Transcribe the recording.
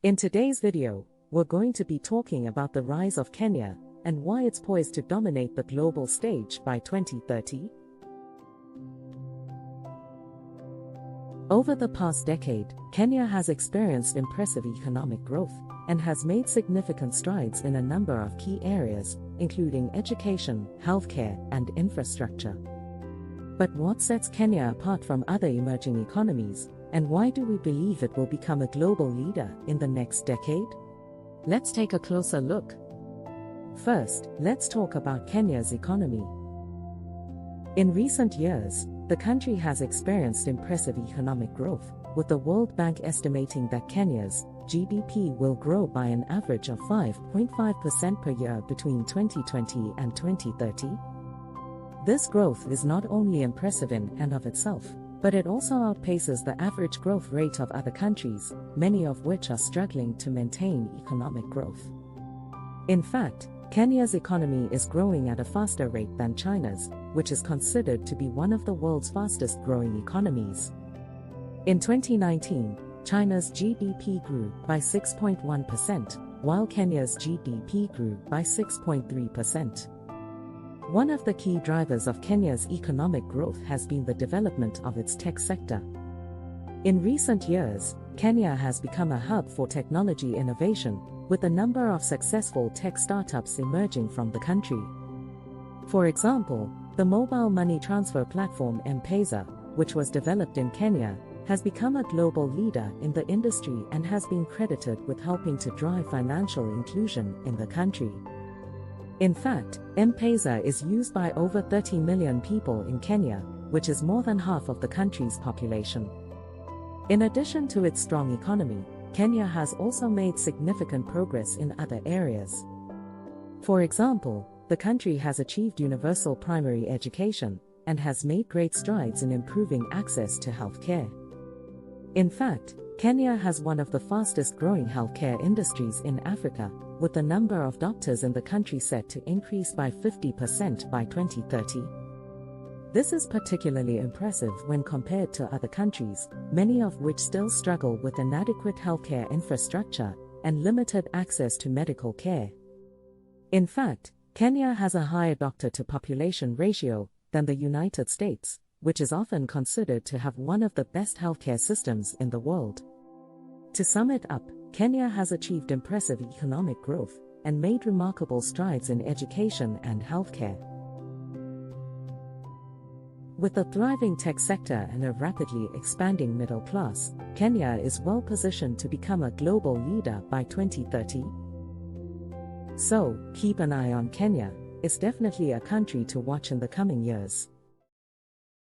In today's video, we're going to be talking about the rise of Kenya and why it's poised to dominate the global stage by 2030. Over the past decade, Kenya has experienced impressive economic growth and has made significant strides in a number of key areas, including education, healthcare, and infrastructure. But what sets Kenya apart from other emerging economies, and why do we believe it will become a global leader in the next decade? Let's take a closer look. First, let's talk about Kenya's economy. In recent years, the country has experienced impressive economic growth, with the World Bank estimating that Kenya's GDP will grow by an average of 5.5% per year between 2020 and 2030. This growth is not only impressive in and of itself, but it also outpaces the average growth rate of other countries, many of which are struggling to maintain economic growth. In fact, Kenya's economy is growing at a faster rate than China's, which is considered to be one of the world's fastest growing economies. In 2019, China's GDP grew by 6.1%, while Kenya's GDP grew by 6.3%. One of the key drivers of Kenya's economic growth has been the development of its tech sector. In recent years, Kenya has become a hub for technology innovation, with a number of successful tech startups emerging from the country. For example, the mobile money transfer platform M-Pesa, which was developed in Kenya, has become a global leader in the industry and has been credited with helping to drive financial inclusion in the country. In fact, M-Pesa is used by over 30 million people in Kenya, which is more than half of the country's population. In addition to its strong economy, Kenya has also made significant progress in other areas. For example, the country has achieved universal primary education and has made great strides in improving access to healthcare. In fact, Kenya has one of the fastest growing healthcare industries in Africa, with the number of doctors in the country set to increase by 50% by 2030. This is particularly impressive when compared to other countries, many of which still struggle with inadequate healthcare infrastructure and limited access to medical care. In fact, Kenya has a higher doctor-to-population ratio than the United States, which is often considered to have one of the best healthcare systems in the world. To sum it up, Kenya has achieved impressive economic growth and made remarkable strides in education and healthcare. With a thriving tech sector and a rapidly expanding middle class, Kenya is well positioned to become a global leader by 2030. So, keep an eye on Kenya. It's definitely a country to watch in the coming years.